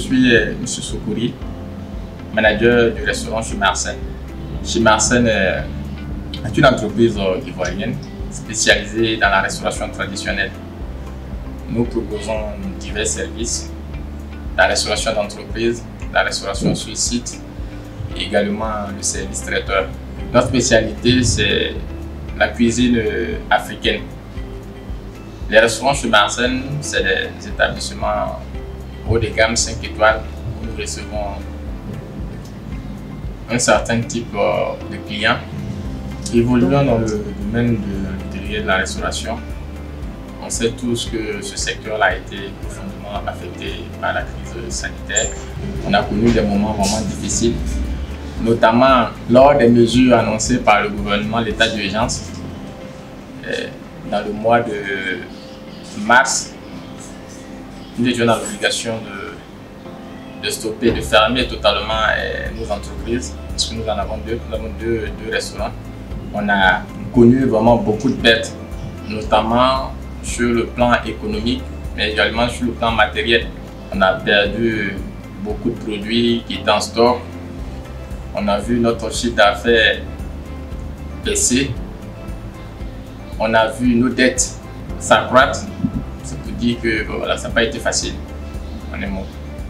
suis M. Sokouri, manager du restaurant chez Marsen. Chez Marsen est une entreprise ivoirienne spécialisée dans la restauration traditionnelle. Nous proposons divers services, la restauration d'entreprise, la restauration sur site et également le service traiteur. Notre spécialité, c'est la cuisine africaine. Les restaurants chez Marsen, c'est des établissements haut de gamme 5 étoiles où nous recevons un certain type de clients. Évoluant dans le domaine de l'hôtellerie et de la restauration, on sait tous que ce secteur-là a été profondément affecté par la crise sanitaire. On a connu des moments vraiment difficiles, notamment lors des mesures annoncées par le gouvernement, l'état d'urgence. Dans le mois de mars, nous étions dans l'obligation de stopper, de fermer totalement nos entreprises, parce que nous en avons deux restaurants. On a connu vraiment beaucoup de pertes, notamment sur le plan économique, mais également sur le plan matériel. On a perdu beaucoup de produits qui étaient en stock. On a vu notre chiffre d'affaires baisser. On a vu nos dettes s'accroître. C'est pour dire que voilà, ça n'a pas été facile.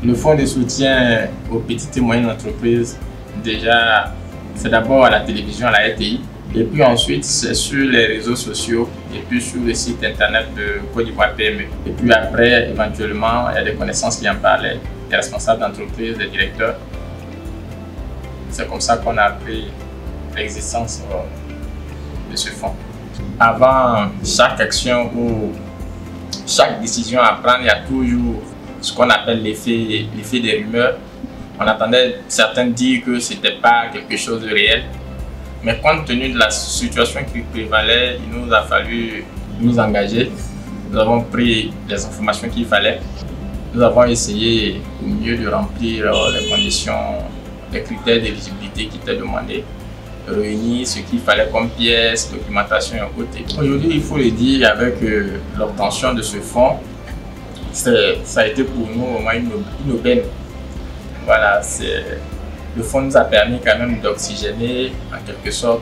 Le fonds de soutien aux petites et moyennes entreprises, déjà, c'est d'abord à la télévision, à la RTI. Et puis ensuite, c'est sur les réseaux sociaux et puis sur le site internet de Côte d'Ivoire PME. Et puis après, éventuellement, il y a des connaissances qui en parlaient, des responsables d'entreprise, des directeurs. C'est comme ça qu'on a appris l'existence de ce fonds. Avant chaque action ou chaque décision à prendre, il y a toujours ce qu'on appelle l'effet des rumeurs. On entendait certains dire que ce n'était pas quelque chose de réel. Mais compte tenu de la situation qui prévalait, il nous a fallu nous engager. Nous avons pris les informations qu'il fallait. Nous avons essayé au mieux de remplir les conditions, les critères d'éligibilité qui étaient demandés, réunir ce qu'il fallait comme pièces, documentation et autres. Aujourd'hui, il faut le dire, avec l'obtention de ce fonds, ça a été pour nous au moins une aubaine. Voilà, le fonds nous a permis quand même d'oxygéner en quelque sorte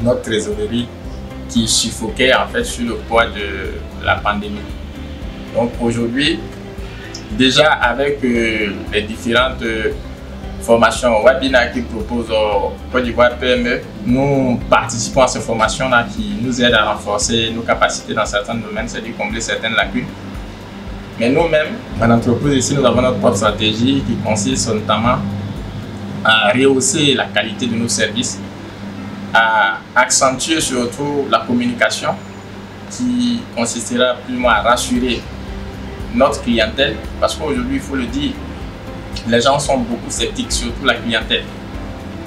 notre trésorerie qui suffoquait en fait sur le poids de la pandémie. Donc aujourd'hui, déjà avec les différentes formations webinaires qui proposent Côte d'Ivoire PME, nous participons à ces formations-là qui nous aident à renforcer nos capacités dans certains domaines, c'est-à-dire combler certaines lacunes. Mais nous-mêmes, en entreprise ici, nous avons notre propre stratégie qui consiste notamment à rehausser la qualité de nos services, à accentuer surtout la communication qui consistera plus ou moins à rassurer notre clientèle, parce qu'aujourd'hui, il faut le dire, les gens sont beaucoup sceptiques, surtout la clientèle.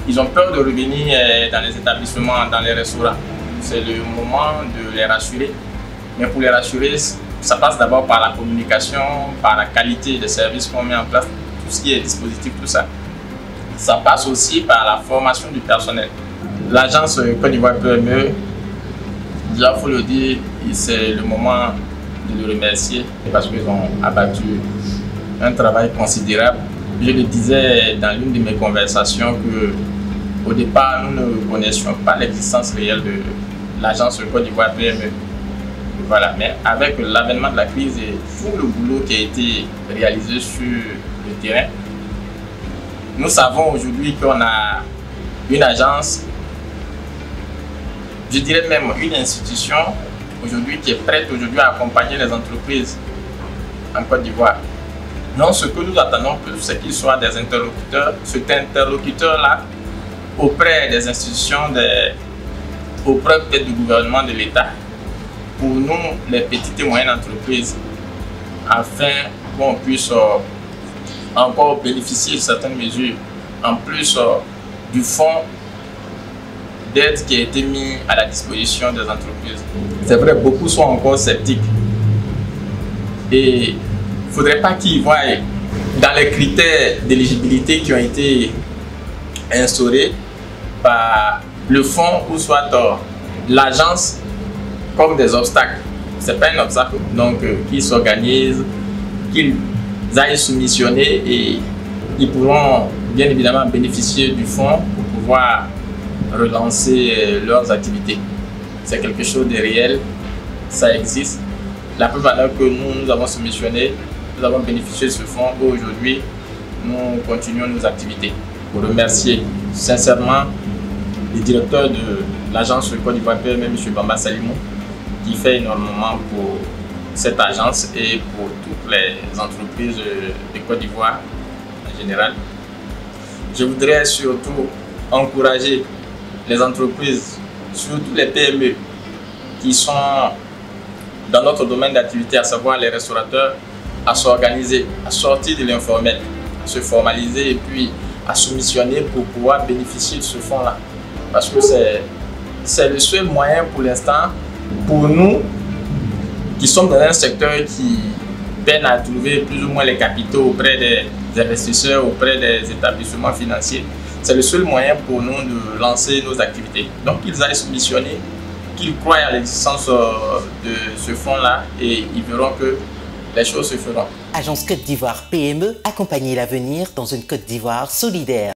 Ils ont peur de revenir dans les établissements, dans les restaurants. C'est le moment de les rassurer. Mais pour les rassurer, ça passe d'abord par la communication, par la qualité des services qu'on met en place, tout ce qui est dispositif, tout ça. Ça passe aussi par la formation du personnel. L'agence Côte d'Ivoire PME, déjà il faut le dire, c'est le moment de le remercier parce qu'ils ont abattu un travail considérable. Je le disais dans l'une de mes conversations qu'au départ, nous ne connaissions pas l'existence réelle de l'agence Côte d'Ivoire PME. Voilà. Mais avec l'avènement de la crise et tout le boulot qui a été réalisé sur le terrain, nous savons aujourd'hui qu'on a une agence, je dirais même une institution aujourd'hui qui est prête aujourd'hui à accompagner les entreprises en Côte d'Ivoire. Non, ce que nous attendons plus, c'est qu'ils soient des interlocuteurs, cet interlocuteur-là auprès des institutions, auprès peut-être du gouvernement, de l'État, pour nous, les petites et moyennes entreprises, afin qu'on puisse encore bénéficier de certaines mesures, en plus du fonds d'aide qui a été mis à la disposition des entreprises. C'est vrai, beaucoup sont encore sceptiques. Et il ne faudrait pas qu'ils voient dans les critères d'éligibilité qui ont été instaurés par le fonds ou soit l'agence comme des obstacles. Ce n'est pas un obstacle. Donc, qu'ils s'organisent, qu'ils aillent soumissionner et ils pourront bien évidemment bénéficier du fonds pour pouvoir relancer leurs activités. C'est quelque chose de réel, ça existe. La preuve en est que nous avons soumissionné, nous avons bénéficié de ce fonds et aujourd'hui, nous continuons nos activités. Pour remercier sincèrement le directeur de l'agence Côte d'Ivoire PME, M. Bamba Salimou, qui fait énormément pour cette agence et pour toutes les entreprises de Côte d'Ivoire en général. Je voudrais surtout encourager les entreprises, surtout les PME, qui sont dans notre domaine d'activité, à savoir les restaurateurs, à s'organiser, à sortir de l'informel, à se formaliser et puis à soumissionner pour pouvoir bénéficier de ce fonds-là. Parce que c'est le seul moyen pour l'instant, pour nous, qui sommes dans un secteur qui peine à trouver plus ou moins les capitaux auprès des investisseurs, auprès des établissements financiers. C'est le seul moyen pour nous de lancer nos activités. Donc qu'ils aillent soumissionner, qu'ils croient à l'existence de ce fonds-là et ils verront que les choses se feront. Agence Côte d'Ivoire PME, accompagner l'avenir dans une Côte d'Ivoire solidaire.